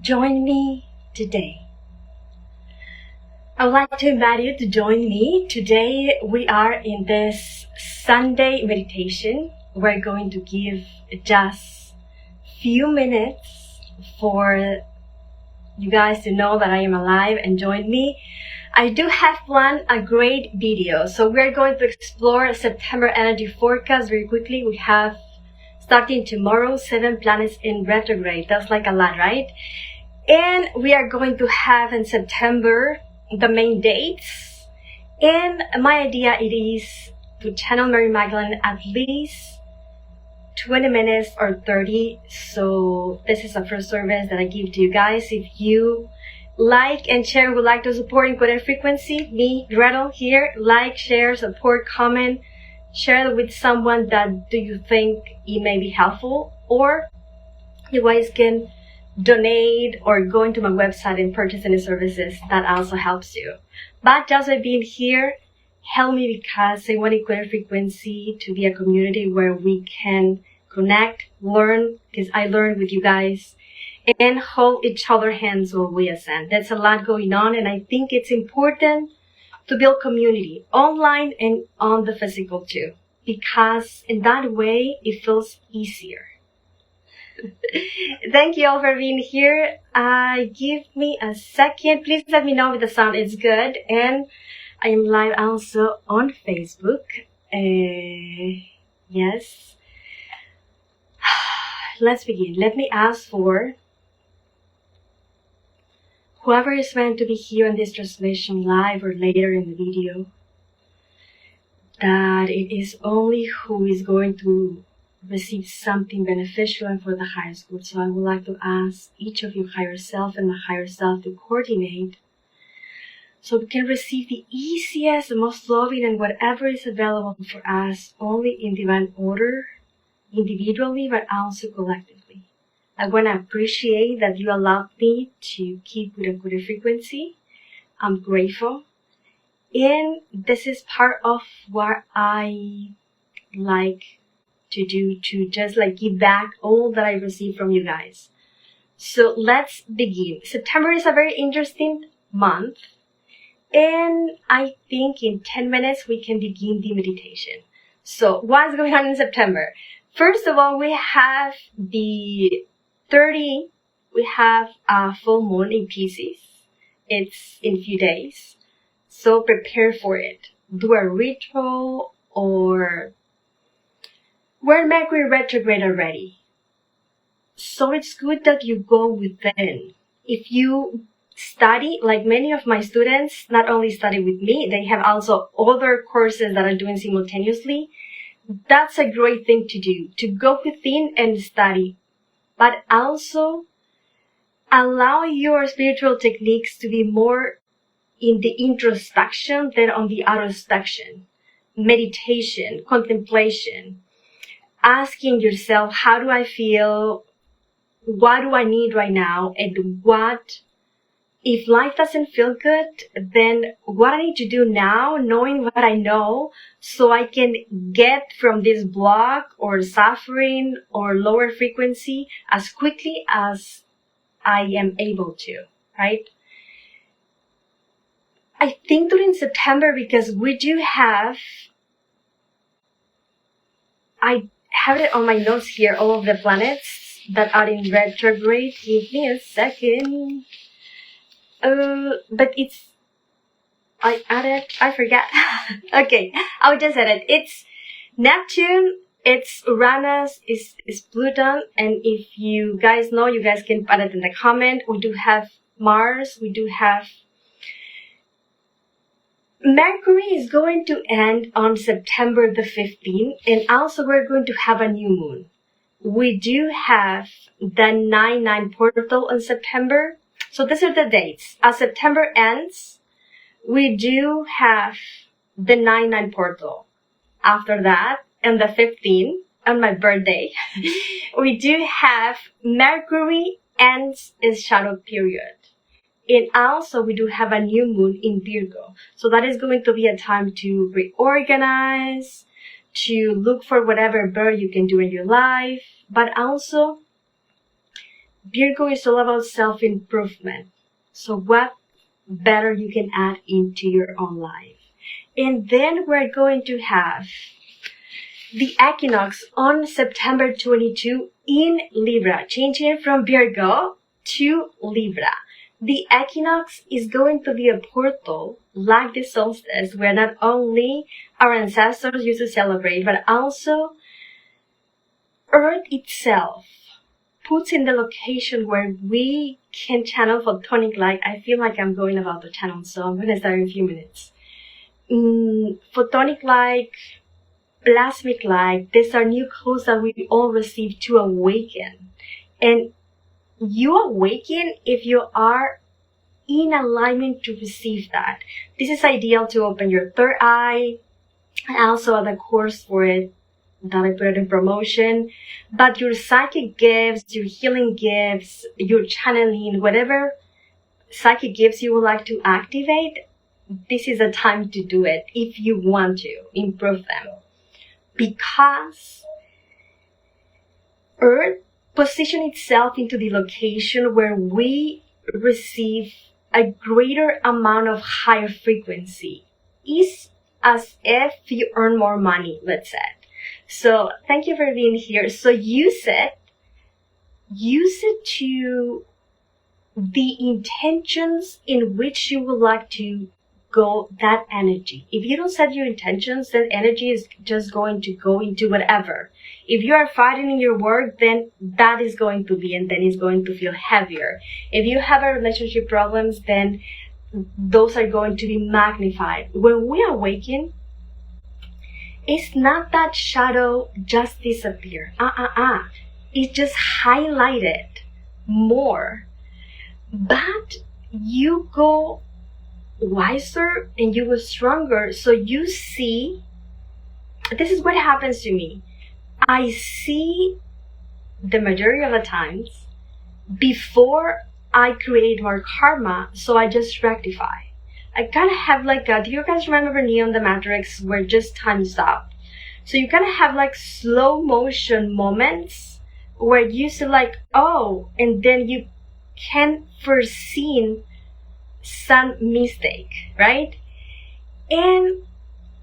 Join me today. I would like to invite you to join me. Today we are in this Sunday meditation. We're going to give just few minutes for you guys to know that I am alive and join me. I do have planned a great video. So we're going to explore September energy forecast very quickly. We have starting tomorrow 7 planets in retrograde. That's like a lot, right? And we are going to have in September the main dates. And my idea it is to channel Mary Magdalene at least 20 minutes or 30. So this is the first service that I give to you guys. If you like and share, would like to support Encoded Frequency, me, Grethel here, like, share, support, comment, share it with someone that do you think it may be helpful, or you guys can donate or go into my website and purchase any services that also helps you. But just by being here, help me because I want Encoded Frequency to be a community where we can connect, learn, because I learn with you guys, and hold each other's hands while we ascend. There's a lot going on, and I think it's important to build community online and on the physical too, because in that way it feels easier. Thank you all for being here. Give me a second. Please let me know if the sound is good. And I am live also on Facebook. Yes. Let's begin. Let me ask for whoever is meant to be here in this translation live or later in the video, that it is only who is going to receive something beneficial and for the highest good. So I would like to ask each of you higher self and my higher self to coordinate so we can receive the easiest, the most loving, and whatever is available for us, only in divine order, individually, but also collectively. I want to appreciate that you allowed me to keep with a good frequency. I'm grateful. And this is part of what I like to do, to just like give back all that I received from you guys. So let's begin. September is a very interesting month. And I think in 10 minutes we can begin the meditation. So what's going on in September? First of all, we have the 30, we have a full moon in Pisces. It's in a few days. So prepare for it. Do a ritual, or we're in Mercury retrograde already. So it's good that you go within. If you study, like many of my students, not only study with me, they have also other courses that are doing simultaneously. That's a great thing to do, to go within and study, but also allow your spiritual techniques to be more in the introspection than on the outrospection. Meditation, contemplation, asking yourself, how do I feel? What do I need right now? And what, if life doesn't feel good, then what I need to do now, knowing what I know, so I can get from this block or suffering or lower frequency as quickly as I am able to, right? I think during September, because we do have, I have it on my notes here, all of the planets that are in retrograde. Give me a second. But it's, I added, I forgot. Okay, I'll just add it. It's Neptune, it's Uranus, it's Pluto, and if you guys know, you guys can put it in the comment. We do have Mars, we do have Mercury is going to end on September the 15th, and also we're going to have a new moon. We do have the 9-9 portal in September. So these are the dates. As September ends, we do have the 9-9 portal. After that, on the 15th, on my birthday, we do have Mercury ends its shadow period. And also we do have a new moon in Virgo. So that is going to be a time to reorganize, to look for whatever better you can do in your life, but also Virgo is all about self-improvement. So what better you can add into your own life? And then we're going to have the equinox on September 22 in Libra, changing it from Virgo to Libra. The equinox is going to be a portal, like the solstice, where not only our ancestors used to celebrate, but also Earth itself puts in the location where we can channel photonic light. I feel like I'm going about to channel, so I'm going to start in a few minutes. Photonic light, plasmic light, these are new clues that we all receive to awaken. And you awaken if you are in alignment to receive that. This is ideal to open your third eye. I also had a course for it that I put in promotion. But your psychic gifts, your healing gifts, your channeling, whatever psychic gifts you would like to activate, this is a time to do it if you want to improve them. Because Earth positions itself into the location where we receive a greater amount of higher frequency. It's as if you earn more money, let's say. So thank you for being here. So use it to the intentions in which you would like to go, that energy. If you don't set your intentions, then energy is just going to go into whatever. If you are fighting in your work, then that is going to be, and then it's going to feel heavier. If you have a relationship problems, then those are going to be magnified. When we awaken, it's not that shadow just disappear. It's just highlighted more. But you go wiser and you go stronger. So you see, this is what happens to me. I see the majority of the times before I create more karma, so I just rectify. I kind of have like do you guys remember Neo in the Matrix where just time stopped? So you kind of have like slow motion moments where you see like, oh, and then you can foresee some mistake, right? And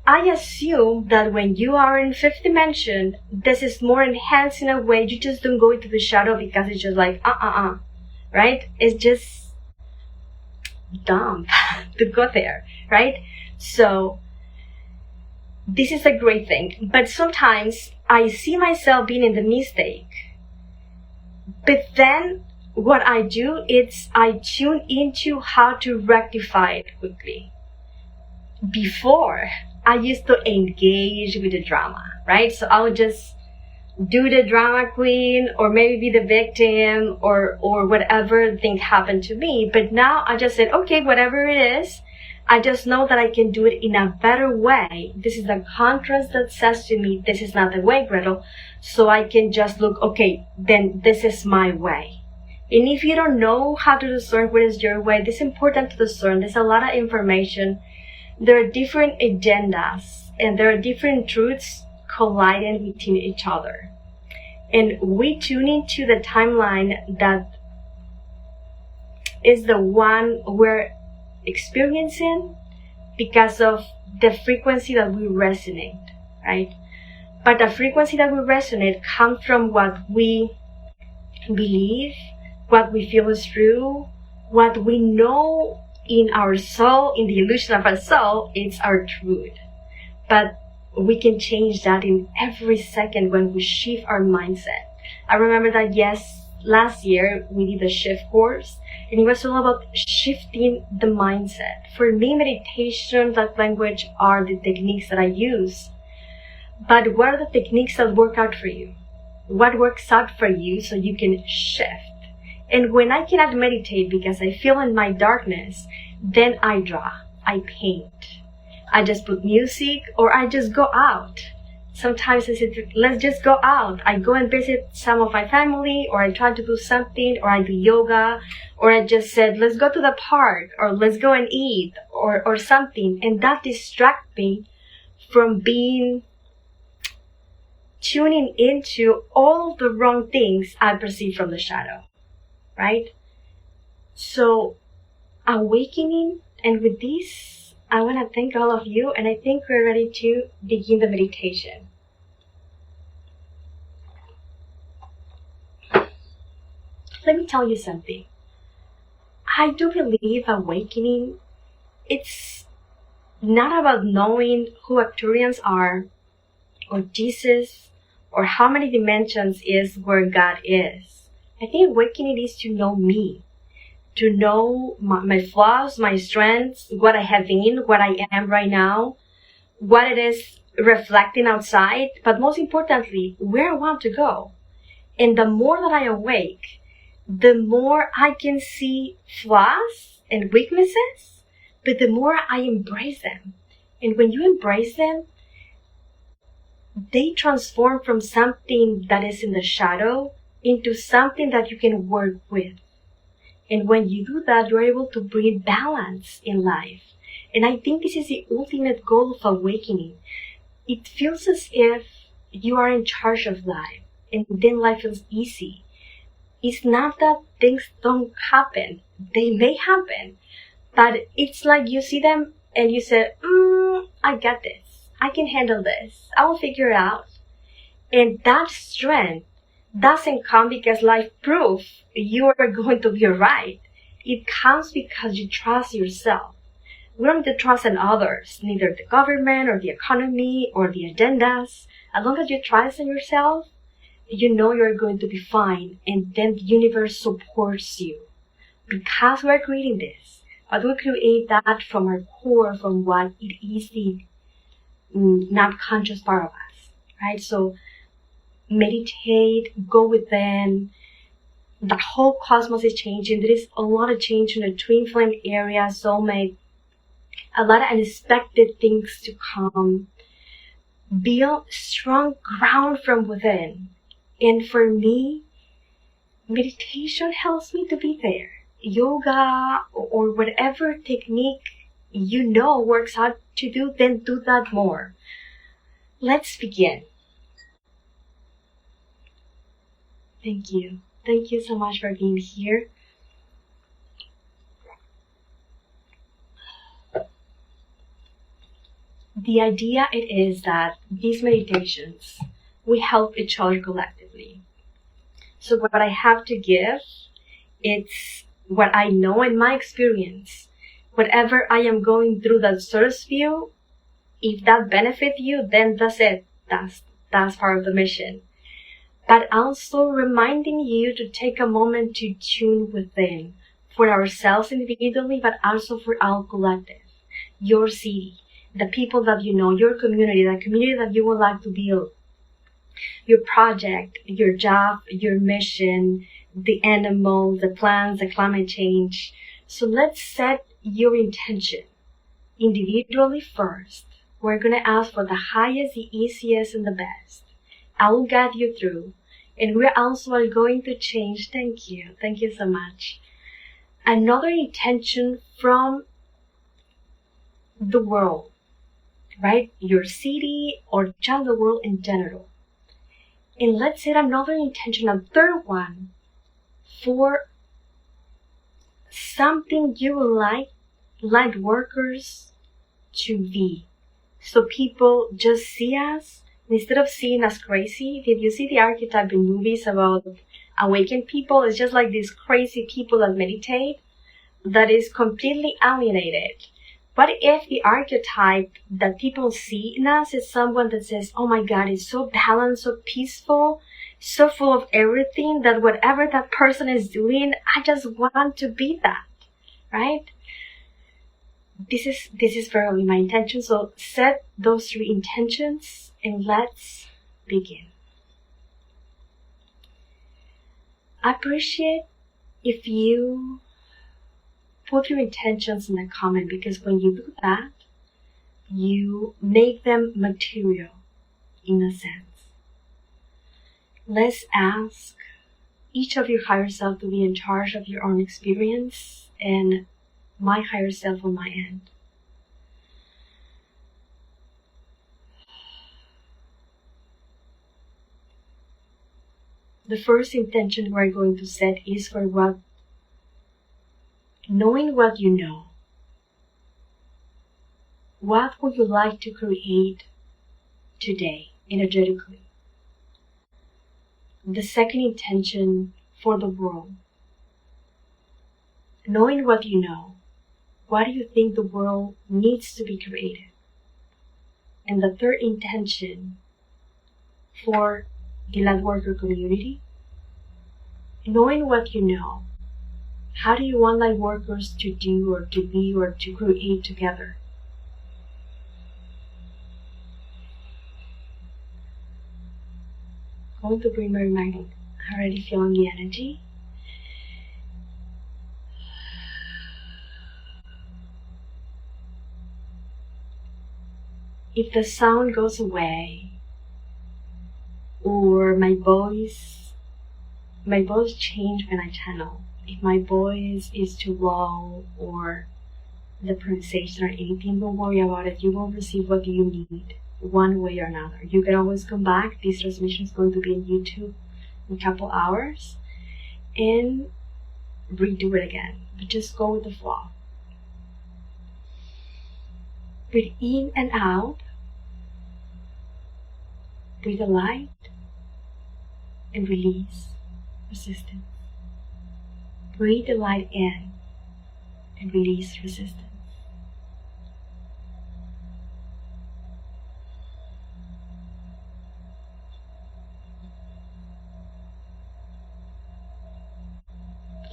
I assume that when you are in fifth dimension, this is more enhanced in a way. You just don't go into the shadow because it's just like, right? It's just dumb to go there, right? So this is a great thing. But sometimes I see myself being in the mistake. But then what I do is I tune into how to rectify it quickly. Before, I used to engage with the drama, right? So I would just do the drama queen or maybe be the victim or whatever thing happened to me. But now I just said, okay, whatever it is, I just know that I can do it in a better way. This is the contrast that says to me, this is not the way, Gretel. So I can just look, okay, then this is my way. And if you don't know how to discern what is your way, this is important to discern. There's a lot of information. There are different agendas and there are different truths colliding within each other. And we tune into the timeline that is the one we're experiencing because of the frequency that we resonate, right? But the frequency that we resonate comes from what we believe, what we feel is true, what we know in our soul, in the illusion of our soul, it's our truth. But we can change that in every second when we shift our mindset. I remember that, last year we did a shift course, and it was all about shifting the mindset. For me, meditation, that language are the techniques that I use. But what are the techniques that work out for you? What works out for you so you can shift? And when I cannot meditate because I feel in my darkness, then I draw, I paint. I just put music or I just go out. Sometimes I said, let's just go out. I go and visit some of my family, or I try to do something, or I do yoga, or I just said, let's go to the park, or let's go and eat, or something. And that distracts me from tuning into all the wrong things I perceive from the shadow. right? So awakening, and with this, I want to thank all of you, and I think we're ready to begin the meditation. Let me tell you something. I do believe awakening, it's not about knowing who Arcturians are, or Jesus, or how many dimensions is where God is. I think awakening is to know me, to know my flaws, my strengths, what I have been, what I am right now, what it is reflecting outside, but most importantly, where I want to go. And the more that I awake, the more I can see flaws and weaknesses, but the more I embrace them. And when you embrace them, they transform from something that is in the shadow into something that you can work with. And when you do that, you're able to bring balance in life. And I think this is the ultimate goal of awakening. It feels as if you are in charge of life, and then life feels easy. It's not that things don't happen. They may happen, but it's like you see them and you say, I get this. I can handle this. I will figure it out. And that strength doesn't come because life proves you are going to be right. It comes because you trust yourself. We don't need to trust in others, neither the government or the economy or the agendas. As long as you trust in yourself, you know you're going to be fine, and then the universe supports you. Because we're creating this, but we create that from our core, from what it is the not conscious part of us, right? So meditate, go within. The whole cosmos is changing. There is a lot of change in the twin flame area, soulmate, a lot of unexpected things to come. Build strong ground from within. And for me, meditation helps me to be there. Yoga or whatever technique you know works out to do, then do that more. Let's begin. Thank you. Thank you so much for being here. The idea it is that these meditations, we help each other collectively. So what I have to give, it's what I know in my experience. Whatever I am going through that source view, if that benefits you, then that's it. That's part of the mission. But also reminding you to take a moment to tune within for ourselves individually, but also for our collective, your city, the people that you know, your community, the community that you would like to build, your project, your job, your mission, the animals, the plants, the climate change. So let's set your intention individually first. We're going to ask for the highest, the easiest, and the best. I will guide you through. And we're also going to change. Thank you. Thank you so much. Another intention from the world, right? Your city or just the world in general. And let's set another intention, a third one, for something you would like light workers to be. So people just see us, instead of seeing us crazy. Did you see the archetype in movies about awakened people? It's just like these crazy people that meditate, that is completely alienated. What if the archetype that people see in us is someone that says, oh my God, it's so balanced, so peaceful, so full of everything that whatever that person is doing, I just want to be that, right? This is very my intention. So set those three intentions and let's begin. I appreciate if you put your intentions in the comment, because when you do that, you make them material in a sense. Let's ask each of your higher self to be in charge of your own experience and my higher self on my end. The first intention we're going to set is for knowing what you know. What would you like to create today, energetically? The second intention for the world. Knowing what you know, what do you think the world needs to be created? And the third intention for the Lightworker community. Knowing what you know, how do you want Lightworkers to do or to be or to create together? Going to bring my mind, already feeling the energy. If the sound goes away, or my voice change when I channel. If my voice is too low or the pronunciation or anything, don't worry about it. You will receive what you need one way or another. You can always come back. This transmission is going to be on YouTube in a couple hours and redo it again. But just go with the flow. Breathe in and out. Breathe the light and release resistance. Breathe the light in and release resistance.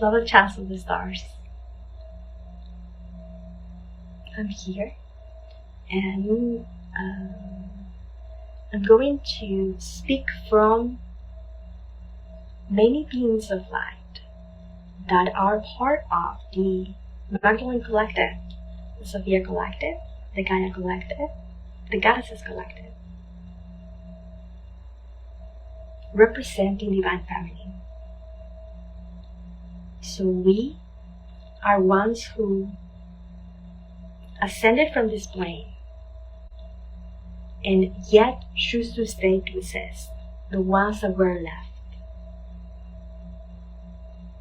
Love the chats of the stars. I'm here and I'm going to speak from many beings of light that are part of the Magdalene Collective, the Sophia Collective, the Gaia Collective, the Goddesses Collective, representing Divine Feminine. So we are ones who ascended from this plane and yet choose to stay to exist, the ones that were left.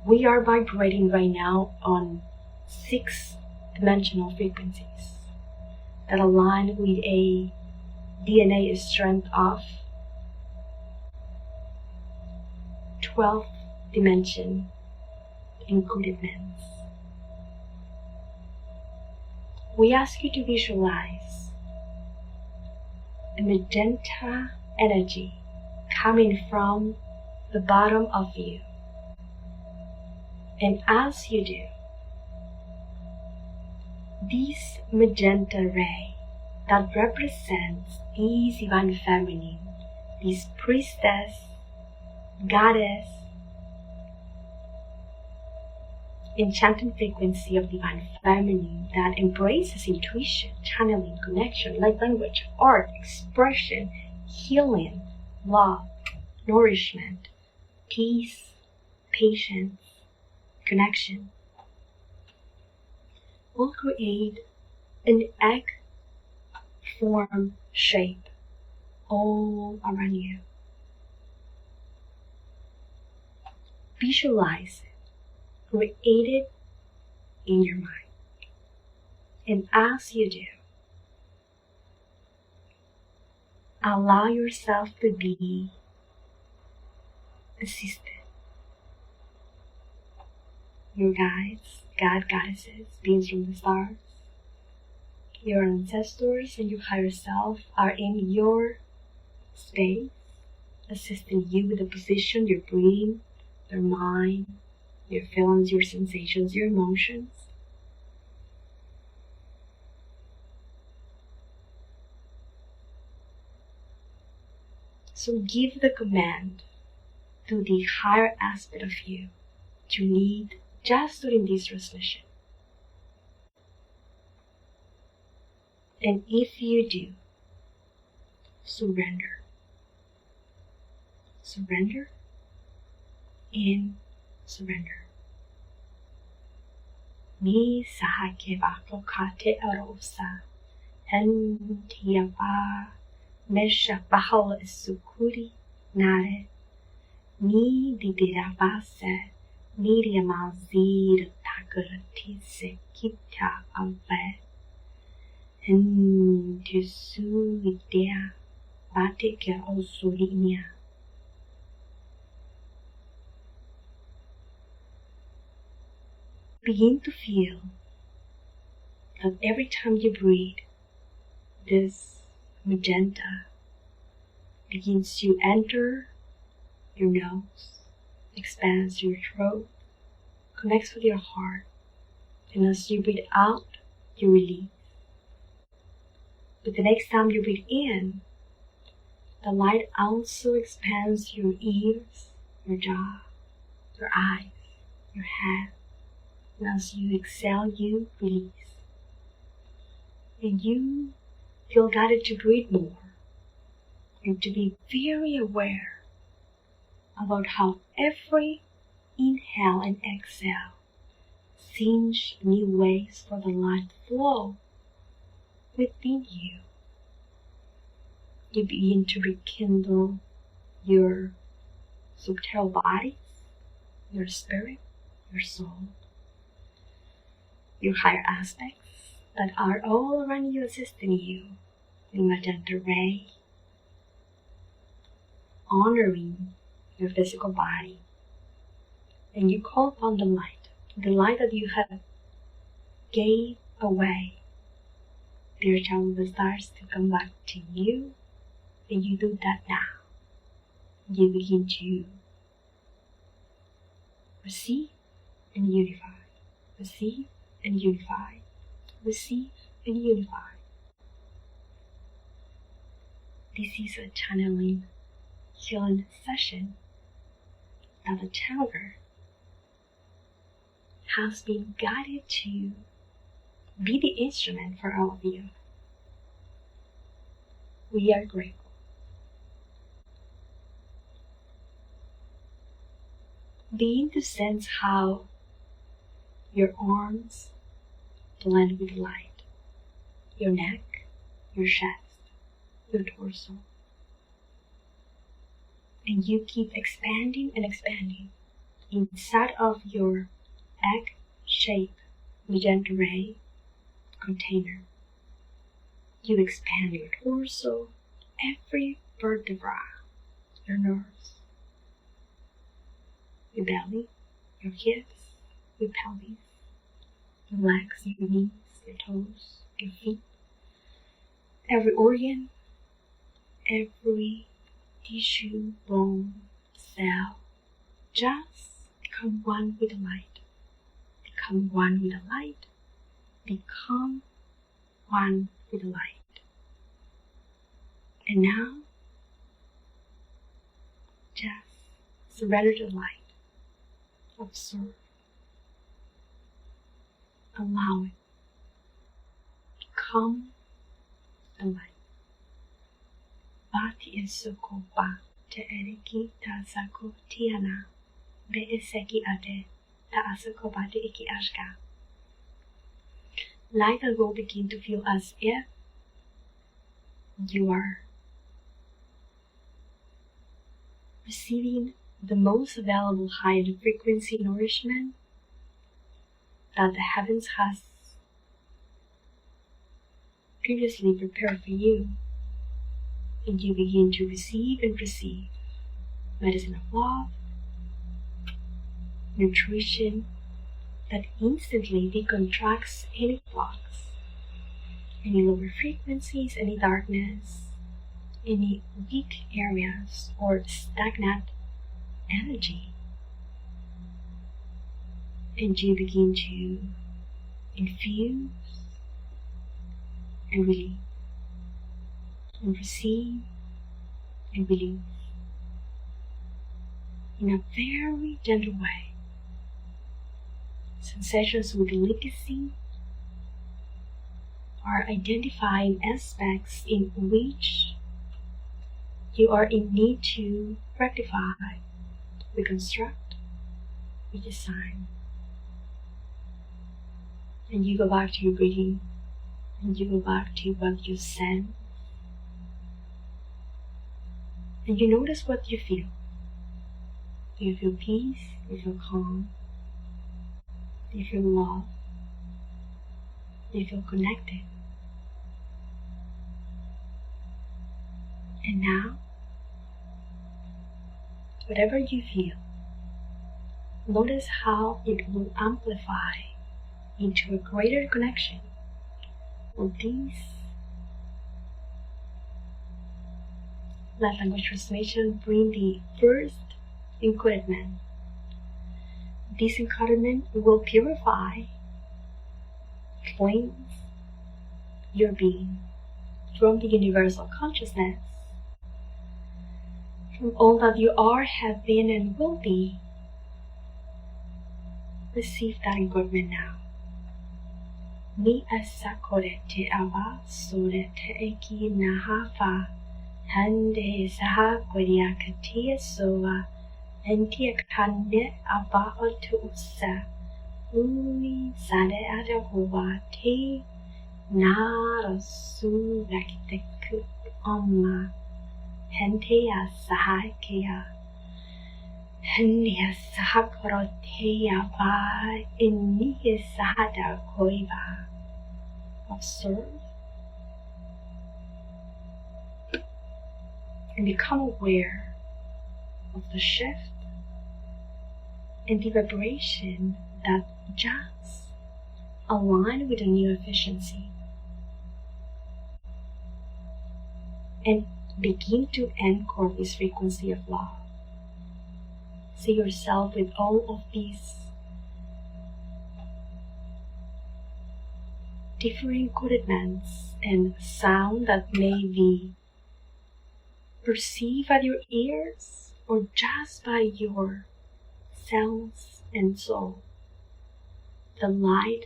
We are vibrating right now on 6-dimensional frequencies that align with a DNA strength of 12th dimension encodedness. We ask you to visualize a magenta energy coming from the bottom of you. And as you do, this magenta ray that represents this Divine Feminine, this priestess, goddess, enchanting frequency of Divine Feminine that embraces intuition, channeling, connection, light language, art, expression, healing, love, nourishment, peace, patience, connection, will create an egg form shape all around you. Visualize it. Create it in your mind. And as you do, allow yourself to be assisted. Your guides, goddesses, beings from the stars, your ancestors and your higher self are in your space, assisting you with the position, your breathing, your mind, your feelings, your sensations, your emotions. So give the command to the higher aspect of you to lead just during this transmission. And if you do, surrender. Surrender and surrender. Mi sahake bako kate arosa, hen tiaba, mesha bahal sukuri nare, Ni didira base, ni riamazir takartise kita alve, en tusu idea batika osulinia. Begin to feel that every time you breathe, this magenta begins to enter your nose, expands your throat, connects with your heart, and as you breathe out, you release. But the next time you breathe in, the light also expands your ears, your jaw, your eyes, your head, and as you exhale, you release. And you feel guided to breathe more and to be very aware about how every inhale and exhale sings new ways for the light to flow within you. You begin to rekindle your subtle bodies, your spirit, your soul, your higher aspects that are all around you, assisting you in magenta ray, honoring your physical body. And you call upon the light that you have gave away. Dear child of the stars, to come back to you, and you do that now. You begin to receive and unify, receive and unify, receive and unify. This is a channeling healing session that the channeler has been guided to be the instrument for all of you. We are grateful. Begin to sense how your arms blend with light, your neck, your chest, your torso. And you keep expanding and expanding inside of your egg-shaped magenta ray container. You expand your torso, every vertebra, your nerves, your belly, your hips, your pelvis, your legs, your knees, your toes, your feet, every organ, every tissue, bone, cell. Just become one with the light. Become one with the light. Become one with the light. And now, just surrender to the light. Observe. Allow it. Become the light. Bati esoko ba te eriki ta sako tiana. Be eseki ate ta asako ba te iki ashka. Light will begin to feel as if you are receiving the most available high frequency nourishment that the heavens has previously prepared for you. And you begin to receive and receive medicine of love, nutrition that instantly decontracts any blocks, any lower frequencies, any darkness, any weak areas or stagnant energy. And you begin to infuse and release, and receive and release in a very gentle way. Sensations with legacy are identifying aspects in which you are in need to rectify, reconstruct, redesign. And you go back to your breathing, and you go back to what you sense, and you notice what you feel. Do you feel peace? Do you feel calm? Do you feel love? Do you feel connected? And now, whatever you feel, notice how it will amplify into a greater connection with these light language transmission. Bring the first encodement. This encodement will purify, cleanse your being from the universal consciousness, from all that you are, have been, and will be. Receive that encodement now. Ni asakore te ava sore te eki nahafa hande saha koria katia soa entia kande ava otu usa ui sade adahova te nara su rakitek amma hentea sahakea hendia sahakorotea va inni sahada koiva. Observe and become aware of the shift and the vibration that just align with a new efficiency, and begin to anchor this frequency of love. See yourself with all of these different coordinates and sound that may be perceived by your ears or just by your sense and soul. The light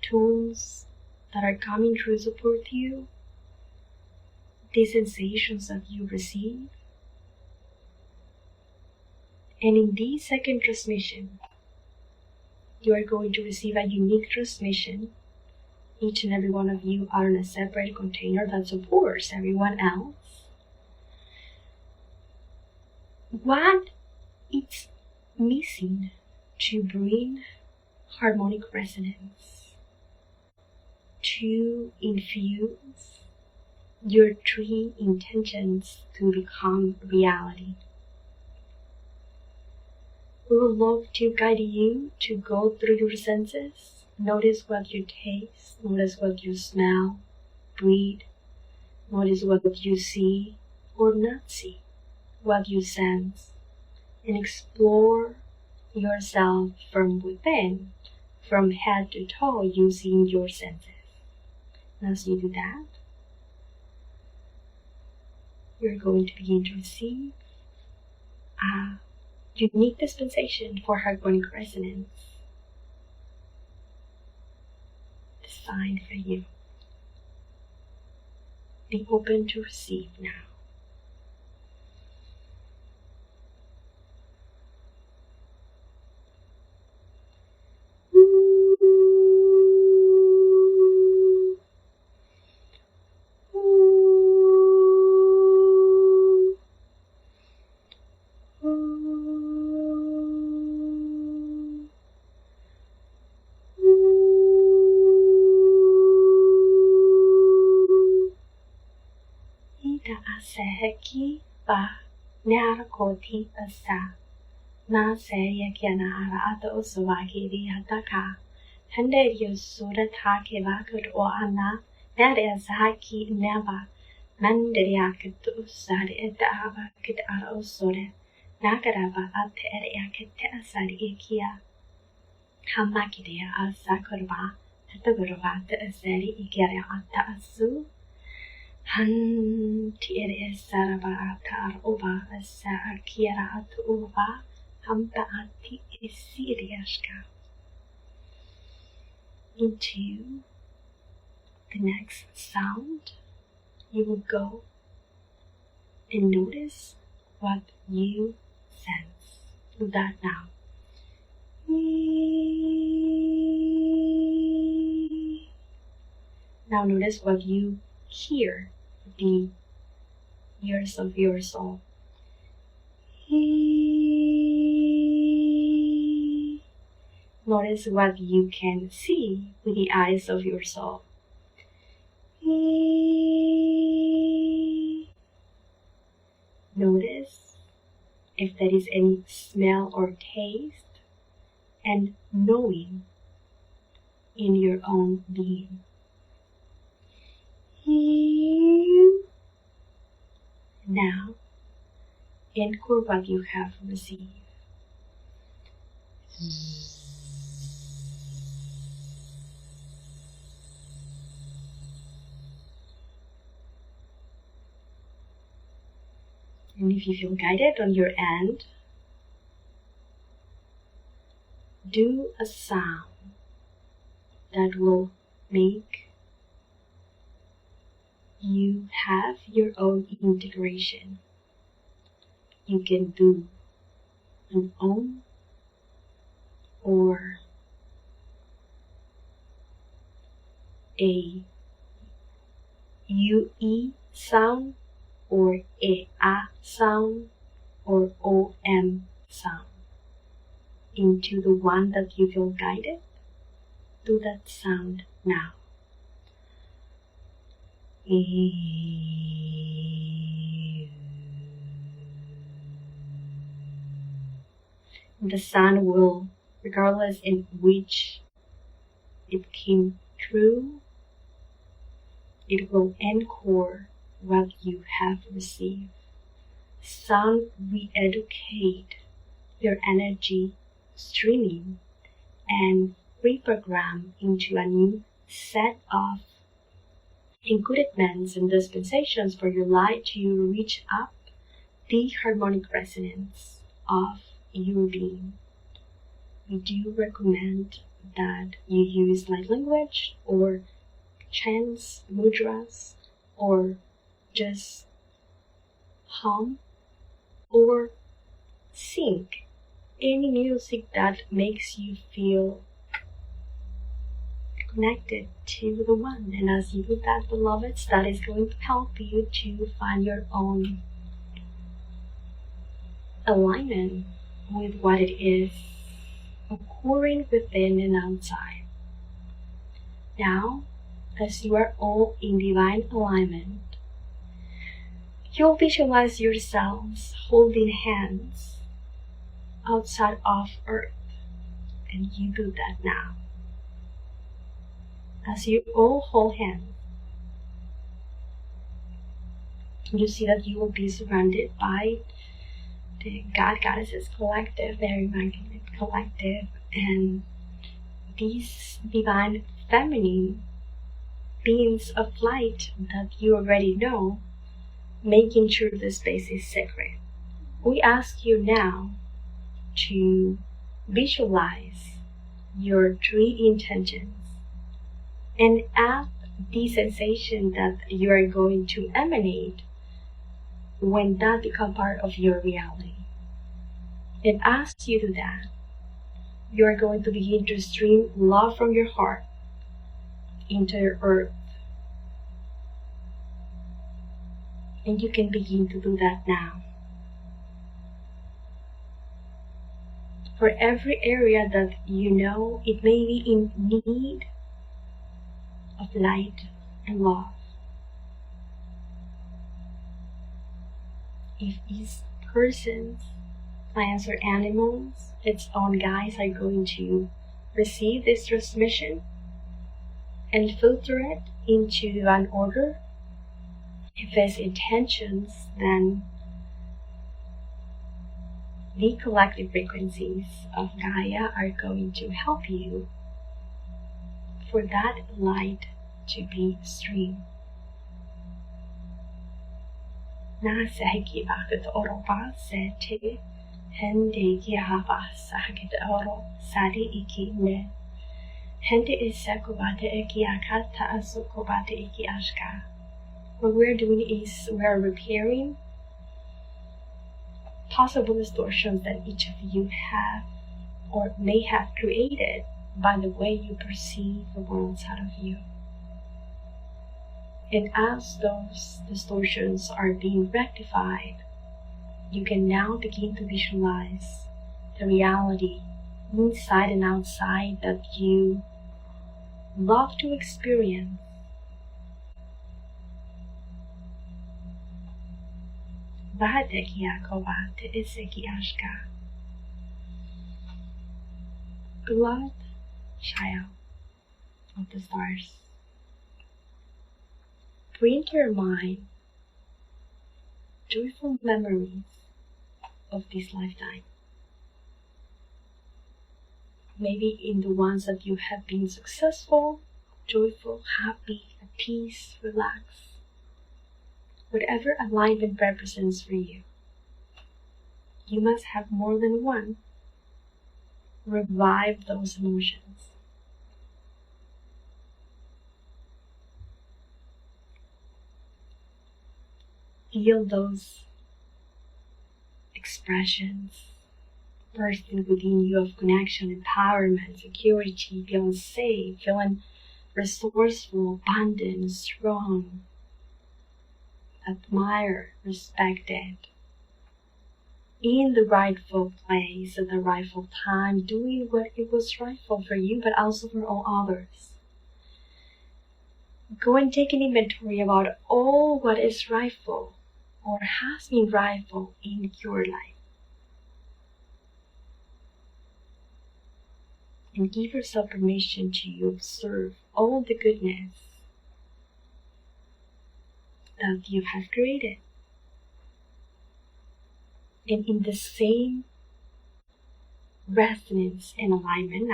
tones that are coming to support you, the sensations that you receive. And in this second transmission, you are going to receive a unique transmission. Each and every one of you are in a separate container that supports everyone else. What is missing to bring harmonic resonance, to infuse your three intentions to become reality? We would love to guide you to go through your senses. Notice what you taste, notice what you smell, breathe, notice what you see or not see, what you sense, and explore yourself from within, from head to toe, using your senses. And as you do that, you're going to begin to receive a unique dispensation for harmonic resonance designed for you. Be open to receive now. Seheki ba nyara koti asa na seya kiana ara ata osawaki di hataka hande yo sura take vakut o ana nare azaki neba mandaria kitu usari eta ava kit ara osore nagarava ate ere akete asari ikia hamakiria asakurva tatagurva te asari ikiara ata asu Han tiere sarava atar ova asa akiera at ova hamta ati esiriashka. Into the next sound, you will go and notice what you sense. Do that now. Now notice what you hear, the ears of your soul. Notice what you can see with the eyes of your soul. Notice if there is any smell or taste, and knowing in your own being. Now, encode what you have received. And if you feel guided on your end, do a sound that will make you have your own integration. You can do an om or a UE sound or a sound or OM sound into the one that you feel guided. Do that sound now. The sound will, regardless in which it came through, it will encore what you have received. Sound re-educate your energy streaming and reprogram into a new set of encodedments and dispensations for your light to reach up the harmonic resonance of your being. We do recommend that you use light language or chants, mudras, or just hum or sing any music that makes you feel connected to the one. And as you do that, beloveds, that is going to help you to find your own alignment with what it is occurring within and outside. Now, as you are all in divine alignment, you'll visualize yourselves holding hands outside of Earth, and you do that now. As you all hold hands, you see that you will be surrounded by the God Goddesses Collective, very Magdalene Collective, and these divine feminine beings of light that you already know, making sure the space is sacred. We ask you now to visualize your three intentions and add the sensation that you are going to emanate when that becomes part of your reality. And as you do that, you are going to begin to stream love from your heart into your earth. And you can begin to do that now. For every area that you know it may be in need of light and love. If these persons, plants or animals, its own guides are going to receive this transmission and filter it into divine order, if it's intentions, then the collective frequencies of Gaia are going to help you for that light to be streamed. Na sahiki bakit oroba sete hende yahava sahakit oro sadi iki ne hende isakubate iki akata asukubate iki ashka. What we're doing is we're repairing possible distortions that each of you have or may have created by the way you perceive the world outside of you. And as those distortions are being rectified, you can now begin to visualize the reality inside and outside, that you love to experience. Beloved child of the stars, bring to your mind joyful memories of this lifetime. Maybe in the ones that you have been successful, joyful, happy, at peace, relaxed. Whatever alignment represents for you. You must have more than one. Revive those emotions. Feel those expressions bursting within you of connection, empowerment, security, feeling safe, feeling resourceful, abundant, strong, admired, respected, in the rightful place at the rightful time, doing what it was rightful for you, but also for all others. Go and take an inventory about all what is rightful or has been rightful in your life. And give yourself permission to observe all the goodness that you have created. And in the same resonance and alignment,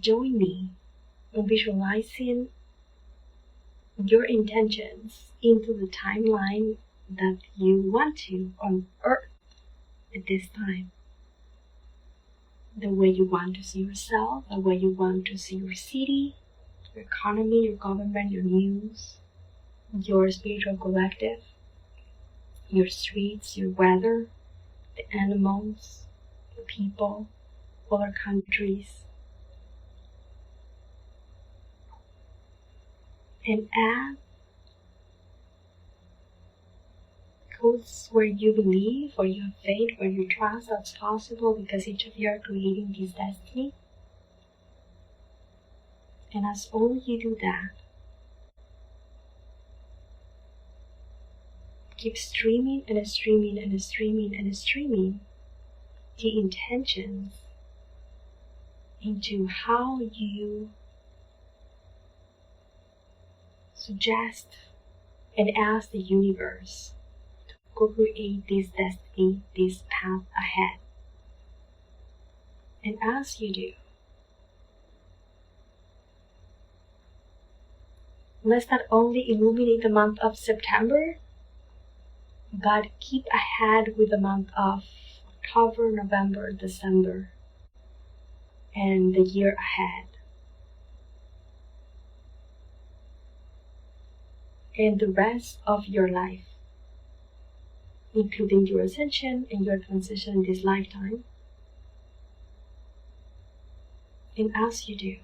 join me in visualizing your intentions into the timeline that you want to on Earth at this time. The way you want to see yourself, the way you want to see your city, your economy, your government, your news, your spiritual collective, your streets, your weather, the animals, the people, other countries. And add codes where you believe, where you have faith, where you trust that's possible, because each of you are creating this destiny. And as only you do that, keep streaming and streaming and streaming and streaming the intentions into how you suggest and ask the universe to co-create this destiny, this path ahead. And as you do, let's not only illuminate the month of September, but keep ahead with the month of October, November, December, and the year ahead. And the rest of your life, including your ascension and your transition in this lifetime. And as you do,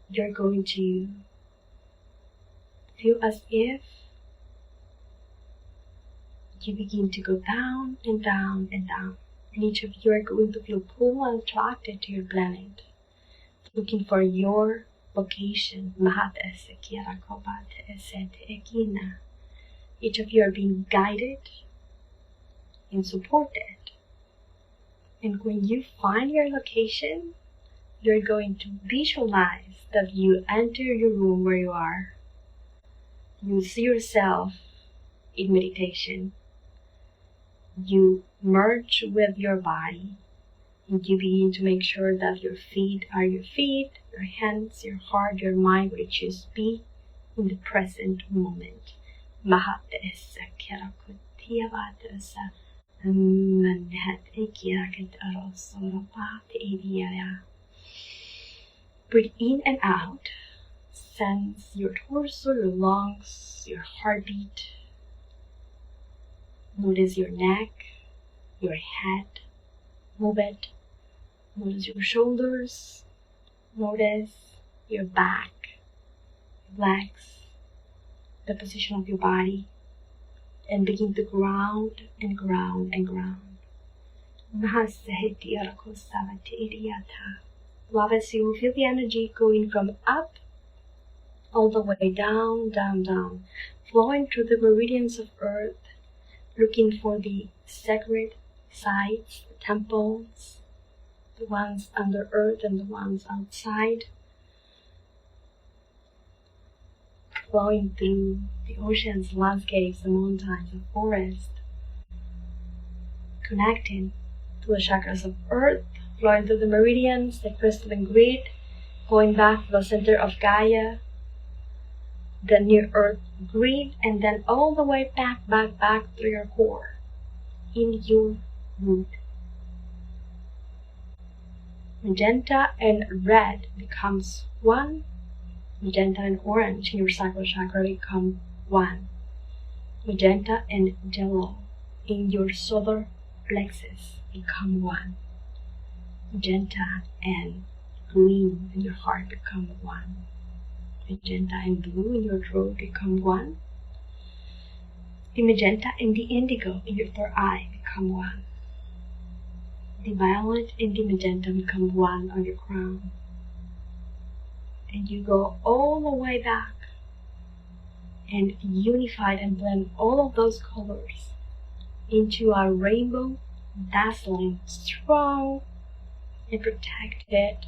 you're going to feel as if you begin to go down and down and down. And each of you are going to feel pulled and attracted to your planet, looking for your vocation. Each of you are being guided and supported. And when you find your location, you're going to visualize that you enter your room where you are. You see yourself in meditation. You merge with your body, and you begin to make sure that your feet are your feet, your hands, your heart, your mind, where you choose to be in the present moment. Breathe in and out. Sense your torso, your lungs, your heartbeat. Notice your neck, your head. Move it. Notice your shoulders. Notice your back, your legs, the position of your body, and begin to ground and ground and ground. Love as you feel the energy going from up all the way down, down, down, flowing through the meridians of earth, looking for the sacred sites, the temples, the ones under earth and the ones outside, flowing through the oceans, landscapes, the mountains, the forest, connecting to the chakras of earth, flowing through the meridians, the crystalline grid, going back to the center of Gaia, the near earth grid, and then all the way back through your core, in your root. Magenta and red becomes one. Magenta and orange in your sacral chakra become one. Magenta and yellow in your solar plexus become one. Magenta and green in your heart become one. Magenta and blue in your throat become one. The magenta and the indigo in your third eye become one. The violet and the magenta become one on your crown. And you go all the way back and unify and blend all of those colors into a rainbow, dazzling, strong, and protected,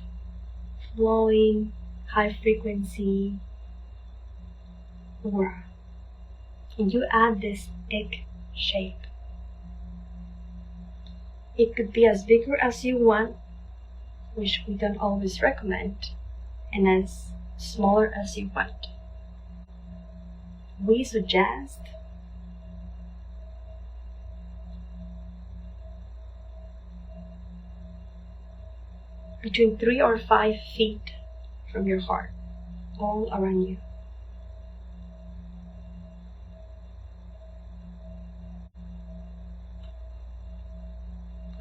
flowing, high frequency aura. And you add this egg shape. It could be as bigger as you want, which we don't always recommend, and as smaller as you want. We suggest between 3 or 5 feet from your heart, all around you.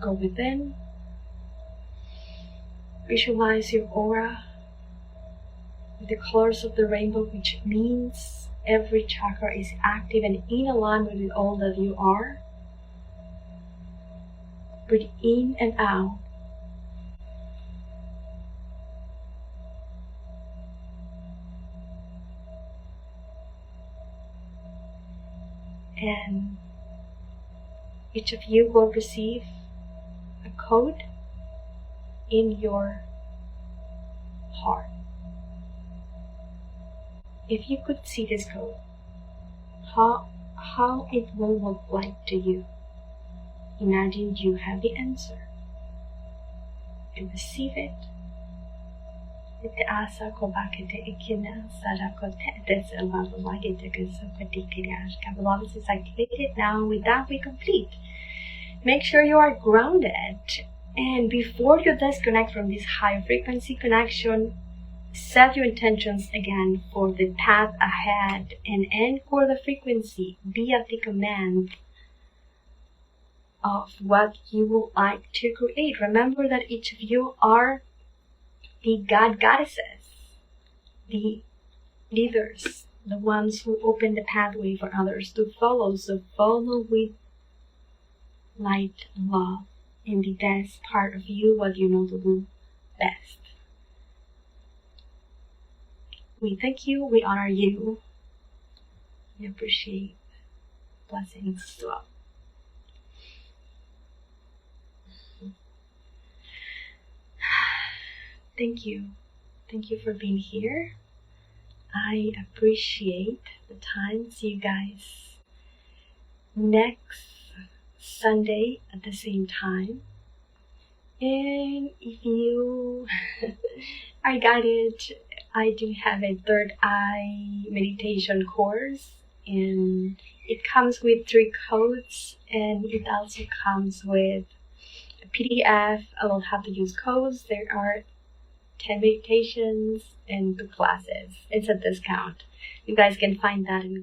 Go within, visualize your aura with the colors of the rainbow, which means every chakra is active and in alignment with all that you are. Breathe in and out. And each of you will receive a code in your heart. If you could see this code, how it will look like to you. Imagine you have the answer. You receive it. Beloved is activated. Now with that we complete. Make sure you are grounded, and before you disconnect from this higher frequency connection, set your intentions again for the path ahead and anchor the frequency. Be at the command of what you would like to create. Remember that each of you are the God goddesses, the leaders, the ones who open the pathway for others to follow. So follow with light and love in the best part of you, what you know to do best. We thank you, we honor you, we appreciate blessings as well. Thank you for being here. I appreciate the time. See you guys next Sunday at the same time. And if you are guided, I do have a third eye meditation course, and it comes with 3 codes, and it also comes with a PDF. I will have to use codes. There are 10 meditations and 2 classes. It's a discount. You guys can find that in the